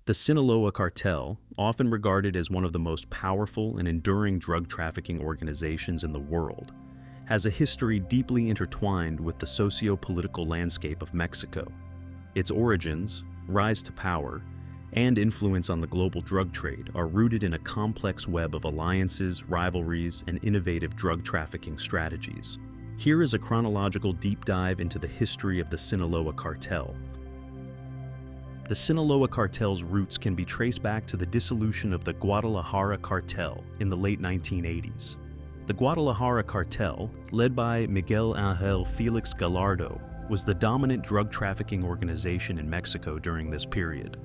The Sinaloa Cartel, often regarded as one of the most powerful and enduring drug trafficking organizations in the world, has a history deeply intertwined with the socio-political landscape of Mexico. Its origins, rise to power, and influence on the global drug trade are rooted in a complex web of alliances, rivalries, and innovative drug trafficking strategies. Here is a chronological deep dive into the history of the Sinaloa Cartel. The Sinaloa Cartel's roots can be traced back to the dissolution of the Guadalajara Cartel in the late 1980s. The Guadalajara Cartel, led by Miguel Ángel Félix Gallardo, was the dominant drug trafficking organization in Mexico during this period.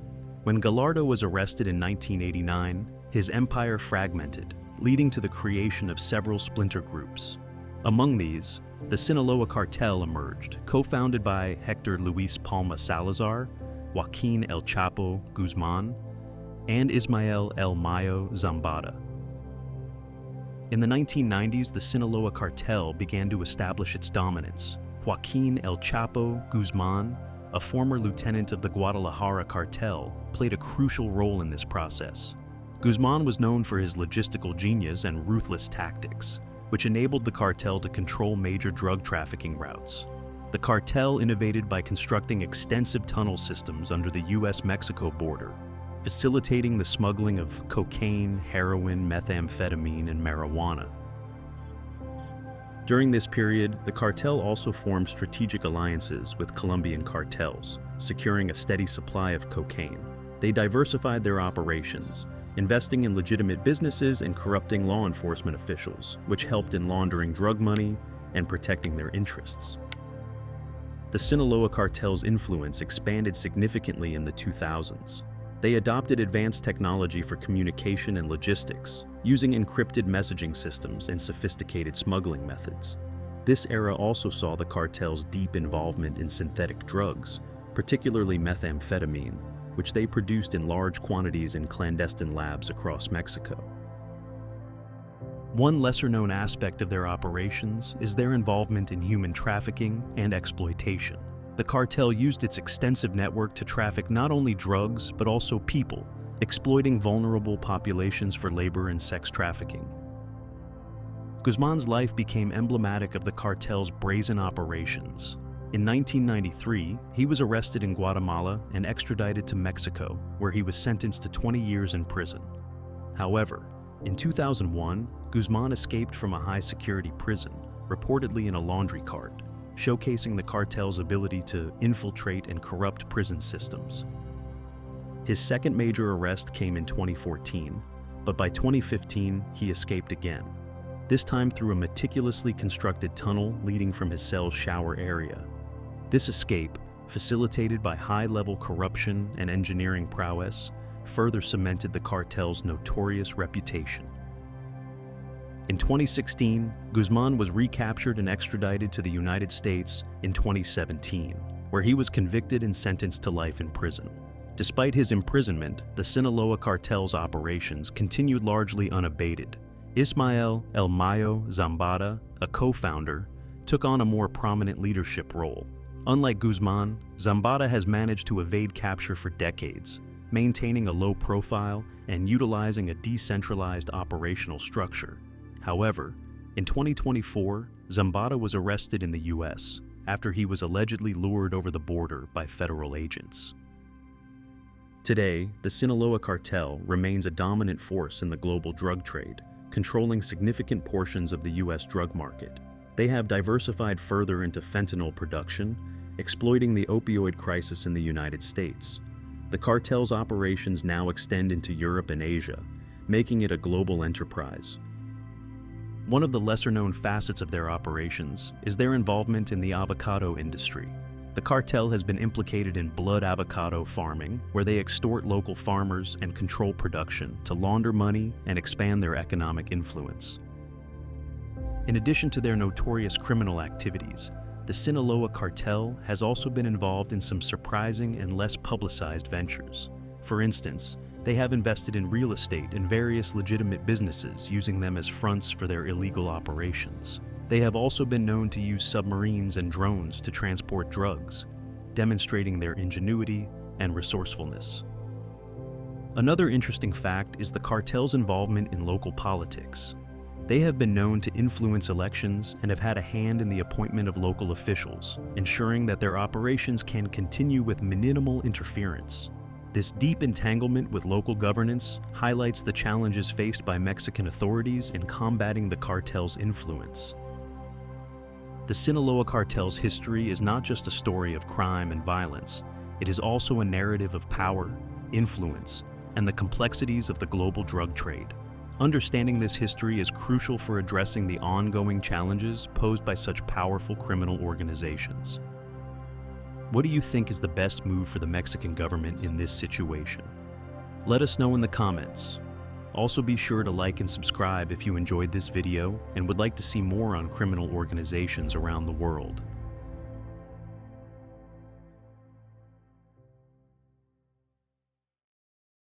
When Gallardo was arrested in 1989, his empire fragmented, leading to the creation of several splinter groups. Among these, the Sinaloa Cartel emerged, co-founded by Héctor Luis Palma Salazar, Joaquín El Chapo Guzmán, and Ismael El Mayo Zambada. In the 1990s, the Sinaloa Cartel began to establish its dominance. Joaquín El Chapo Guzmán, a former lieutenant of the Guadalajara Cartel, played a crucial role in this process. Guzmán was known for his logistical genius and ruthless tactics, which enabled the cartel to control major drug trafficking routes. The cartel innovated by constructing extensive tunnel systems under the US-Mexico border, facilitating the smuggling of cocaine, heroin, methamphetamine, and marijuana. During this period, the cartel also formed strategic alliances with Colombian cartels, securing a steady supply of cocaine. They diversified their operations, investing in legitimate businesses and corrupting law enforcement officials, which helped in laundering drug money and protecting their interests. The Sinaloa Cartel's influence expanded significantly in the 2000s. They adopted advanced technology for communication and logistics, using encrypted messaging systems and sophisticated smuggling methods. This era also saw the cartel's deep involvement in synthetic drugs, particularly methamphetamine, which they produced in large quantities in clandestine labs across Mexico. One lesser-known aspect of their operations is their involvement in human trafficking and exploitation. The cartel used its extensive network to traffic not only drugs, but also people, exploiting vulnerable populations for labor and sex trafficking. Guzmán's life became emblematic of the cartel's brazen operations. In 1993, he was arrested in Guatemala and extradited to Mexico, where he was sentenced to 20 years in prison. However, in 2001, Guzmán escaped from a high-security prison, reportedly in a laundry cart, showcasing the cartel's ability to infiltrate and corrupt prison systems. His second major arrest came in 2014, but by 2015, he escaped again, this time through a meticulously constructed tunnel leading from his cell's shower area. This escape, facilitated by high-level corruption and engineering prowess, further cemented the cartel's notorious reputation. In 2016, Guzmán was recaptured and extradited to the United States in 2017, where he was convicted and sentenced to life in prison. Despite his imprisonment, the Sinaloa Cartel's operations continued largely unabated. Ismael El Mayo Zambada, a co-founder, took on a more prominent leadership role. Unlike Guzmán, Zambada has managed to evade capture for decades, maintaining a low profile and utilizing a decentralized operational structure. However, in 2024, Zambada was arrested in the US after he was allegedly lured over the border by federal agents. Today, the Sinaloa Cartel remains a dominant force in the global drug trade, controlling significant portions of the US drug market. They have diversified further into fentanyl production, exploiting the opioid crisis in the United States. The cartel's operations now extend into Europe and Asia, making it a global enterprise. One of the lesser-known facets of their operations is their involvement in the avocado industry. The cartel has been implicated in blood avocado farming, where they extort local farmers and control production to launder money and expand their economic influence. In addition to their notorious criminal activities, the Sinaloa Cartel has also been involved in some surprising and less publicized ventures. For instance, they have invested in real estate and various legitimate businesses, using them as fronts for their illegal operations. They have also been known to use submarines and drones to transport drugs, demonstrating their ingenuity and resourcefulness. Another interesting fact is the cartel's involvement in local politics. They have been known to influence elections and have had a hand in the appointment of local officials, ensuring that their operations can continue with minimal interference. This deep entanglement with local governance highlights the challenges faced by Mexican authorities in combating the cartel's influence. The Sinaloa cartel's history is not just a story of crime and violence, it is also a narrative of power, influence, and the complexities of the global drug trade. Understanding this history is crucial for addressing the ongoing challenges posed by such powerful criminal organizations. What do you think is the best move for the Mexican government in this situation? Let us know in the comments. Also be sure to like and subscribe if you enjoyed this video and would like to see more on criminal organizations around the world.